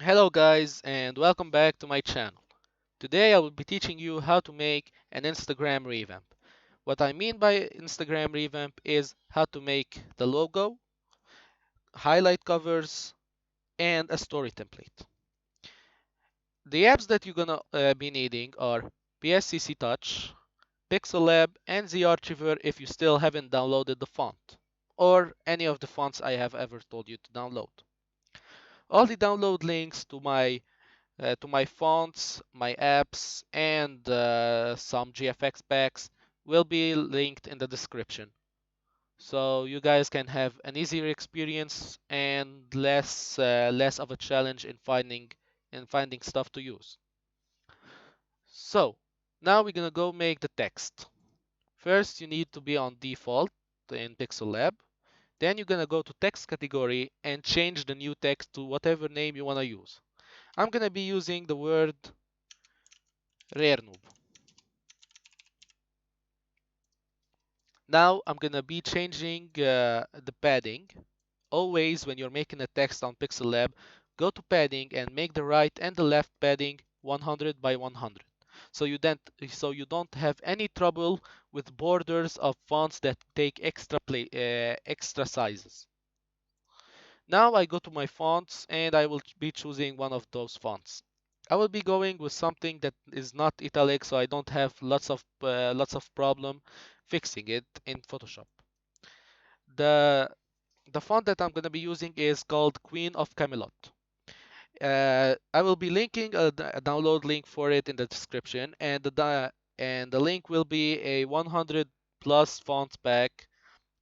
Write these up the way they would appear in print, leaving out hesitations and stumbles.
Hello guys and welcome back to my channel. Today I will be teaching you how to make an Instagram revamp. What I mean by Instagram revamp is how to make the logo, highlight covers, and a story template. The apps that you're gonna be needing are PSCC Touch, Pixel Lab, and the Archiver if you still haven't downloaded the font, or any of the fonts I have ever told you to download. All the download links to my fonts, my apps, and some GFX packs will be linked in the description. So you guys can have an easier experience and less of a challenge in finding stuff to use. So now we're gonna go make the text. First, you need to be on default in Pixel Lab. Then you're gonna go to text category and change the new text to whatever name you wanna use. I'm gonna be using the word rare noob. Now I'm gonna be changing the padding. Always when you're making a text on Pixel Lab, go to padding and make the right and the left padding 100 by 100. So you don't have any trouble with borders of fonts that take extra sizes. Now I go to my fonts and I will be choosing one of those fonts. I will be going with something that is not italic, so I don't have lots of problem fixing it in Photoshop. The the font that I'm going to be using is called Queen of Camelot. I will be linking a download link for it in the description, and the link will be a 100 plus font pack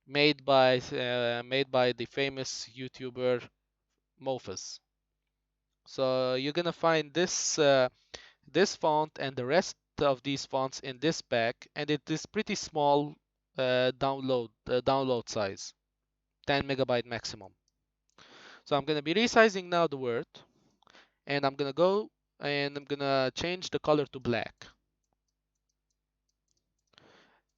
made by the famous YouTuber Mofus. So you're gonna find this font and the rest of these fonts in this pack, and it is pretty small download size, 10 megabyte maximum. So I'm gonna be resizing now the word, and I'm gonna go and I'm gonna change the color to black.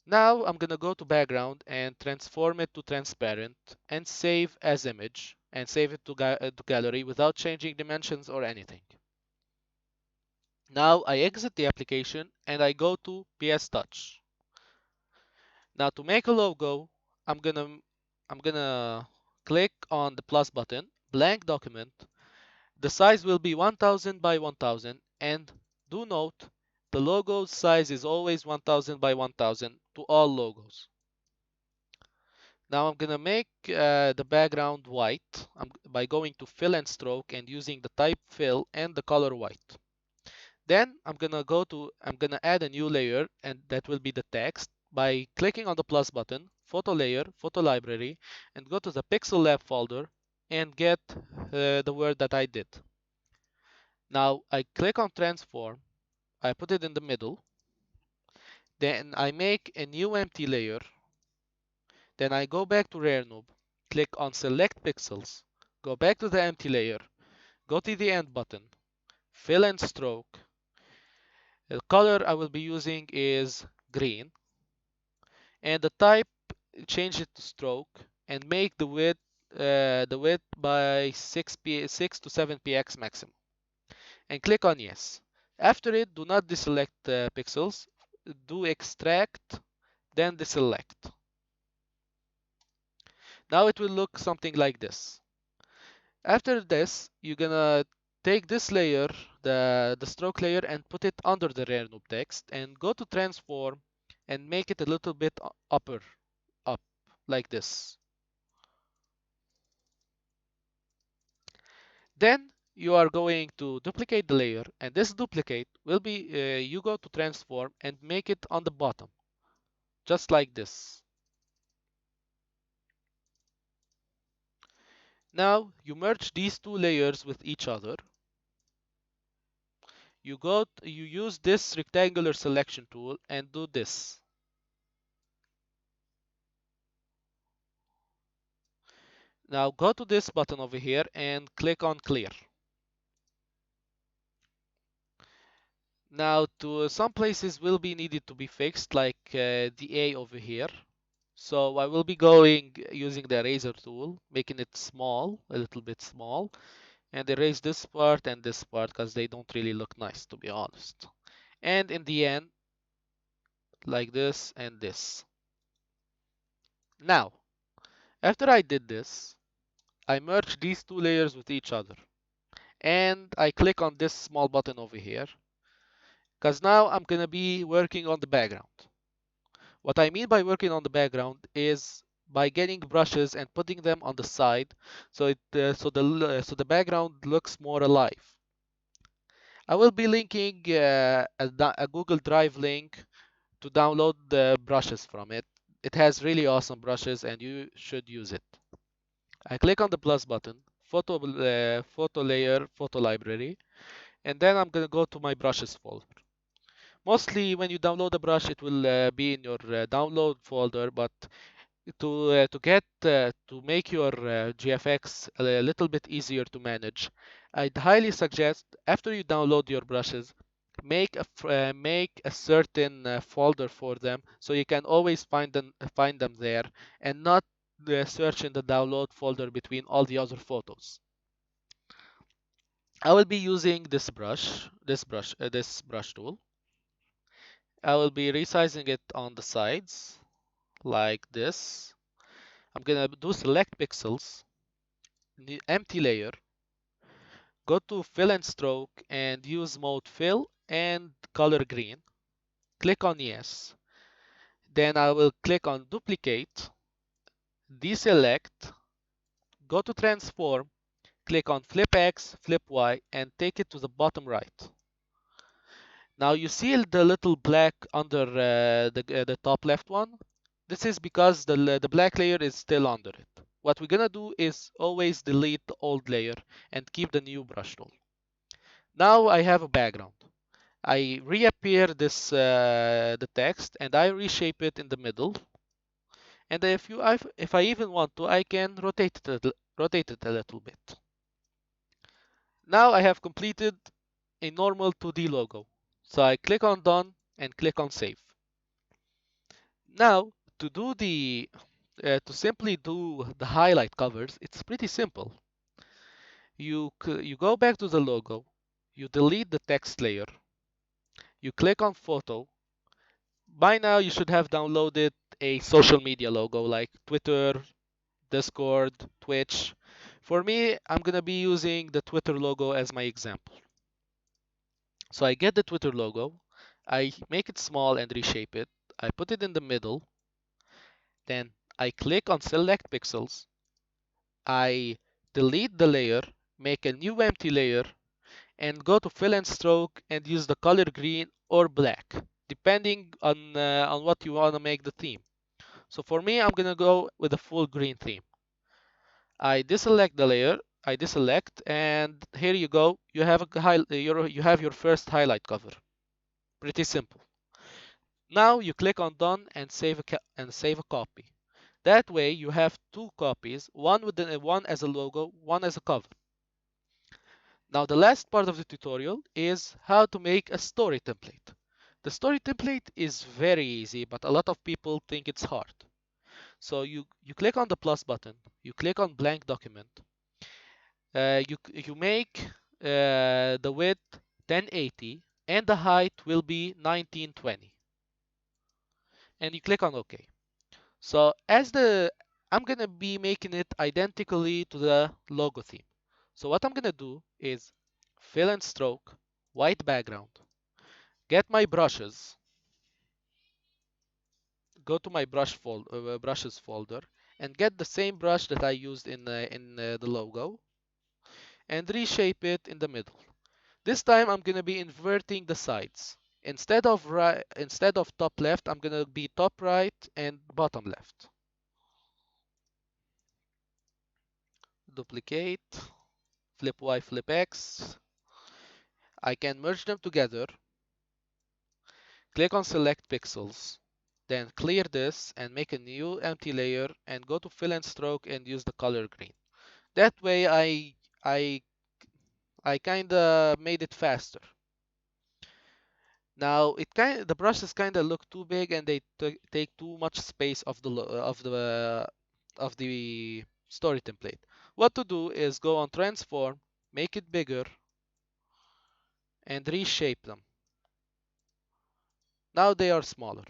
Now I'm gonna go to background and transform it to transparent and save as image and save it to gallery without changing dimensions or anything. Now I exit the application and I go to PS Touch. Now to make a logo, I'm gonna I'm gonna click on the plus button, blank document. The size will be 1000 by 1000, and do note the logo size is always 1000 by 1000 to all logos. Now I'm gonna make the background white by going to fill and stroke and using the type fill and the color white. Then I'm gonna add a new layer, and that will be the text by clicking on the plus button, photo layer, photo library, and go to the Pixel Lab folder and get the word that I did. Now I click on transform, I put it in the middle, then I make a new empty layer, then I go back to Rare Noob, click on select pixels, go back to the empty layer, go to the end button, fill and stroke. The color I will be using is green, and the type, change it to stroke and make the width by 6 to 7 px maximum, and click on yes. After it, do not deselect pixels, do extract, then deselect. Now it will look something like this. After this, you're gonna take this layer, the stroke layer, and put it under the rare noob text and go to transform and make it a little bit up like this. Then you are going to duplicate the layer, and this duplicate will be you go to transform and make it on the bottom, just like this. Now you merge these two layers with each other. You use this rectangular selection tool and do this. Now go to this button over here and click on clear. Now to some places will be needed to be fixed, like the A over here. So I will be going using the eraser tool, making it small, a little bit small, and erase this part and this part because they don't really look nice, to be honest. And in the end, like this and this. Now, after I did this, I merge these two layers with each other. And I click on this small button over here because now I'm going to be working on the background. What I mean by working on the background is by getting brushes and putting them on the side so the background looks more alive. I will be linking a Google Drive link to download the brushes from it. It has really awesome brushes and you should use it. I click on the plus button, photo layer, photo library, and then I'm gonna go to my brushes folder. Mostly when you download a brush, it will be in your download folder, but to make your GFX a little bit easier to manage, I'd highly suggest after you download your brushes, make a certain folder for them so you can always find them there and not search in the download folder between all the other photos. I will be using this brush tool. I will be resizing it on the sides like this. I'm gonna do select pixels, empty layer, go to fill and stroke and use mode fill and color green. Click on yes. Then I will click on duplicate, deselect, go to transform, click on flip X, flip Y, and take it to the bottom right. Now you see the little black under the top left one? This is because the black layer is still under it. What we're gonna do is always delete the old layer and keep the new brush tool. Now I have a background. I reappear the text and I reshape it in the middle. And if I even want to, I can rotate it a little bit. Now I have completed a normal 2D logo. So I click on done and click on save. Now to simply do the highlight covers, it's pretty simple. You go back to the logo, you delete the text layer, you click on photo. By now you should have downloaded a social media logo like Twitter, Discord, Twitch. For me, I'm gonna be using the Twitter logo as my example. So I get the Twitter logo, I make it small and reshape it, I put it in the middle, then I click on select pixels, I delete the layer, make a new empty layer, and go to fill and stroke and use the color green or black, depending on what you want to make the theme. So for me, I'm gonna go with a full green theme. I deselect the layer, I deselect, and here you go. You have your first highlight cover. Pretty simple. Now you click on done and save a copy. That way you have two copies, one as a logo, one as a cover. Now the last part of the tutorial is how to make a story template. The story template is very easy, but a lot of people think it's hard. So you click on the plus button, you click on blank document, you make the width 1080 and the height will be 1920, and you click on OK. So I'm gonna be making it identically to the logo theme. So what I'm gonna do is fill and stroke, white background, get my brushes, go to my brushes folder, and get the same brush that I used in the logo, and reshape it in the middle. This time I'm gonna be inverting the sides. Instead of top left, I'm gonna be top right and bottom left. Duplicate, flip Y, flip X. I can merge them together. Click on select pixels. Then clear this and make a new empty layer and go to fill and stroke and use the color green. That way I I kinda made it faster. Now the brushes kinda look too big and they take too much space of the story template. What to do is go on transform, make it bigger, and reshape them. Now they are smaller.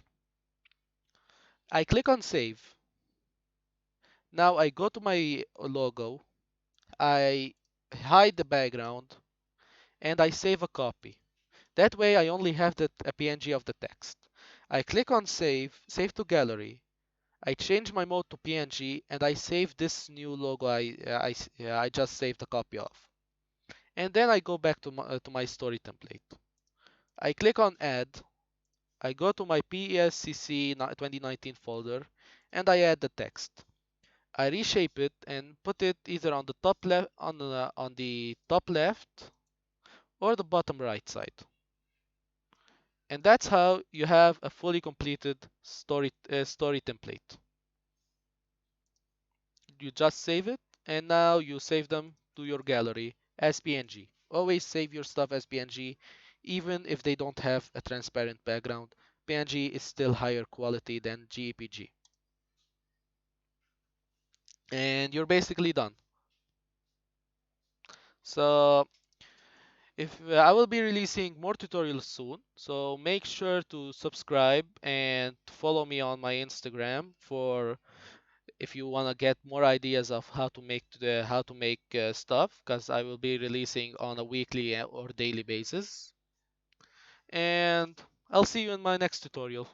I click on save. Now I go to my logo, I hide the background, and I save a copy. That way I only have a PNG of the text. I click on save, save to gallery. I change my mode to PNG and I save this new logo I just saved a copy of. And then I go back to my story template. I click on add. I go to my PSCC 2019 folder and I add the text. I reshape it and put it either on the top left on the top left or the bottom right side. And that's how you have a fully completed story template. You just save it, and now you save them to your gallery as PNG. Always save your stuff as PNG, even if they don't have a transparent background. PNG is still higher quality than JPG. And you're basically done. So if I will be releasing more tutorials soon, so make sure to subscribe and follow me on my Instagram for if you want to get more ideas of how to make stuff, because I will be releasing on a weekly or daily basis. And I'll see you in my next tutorial.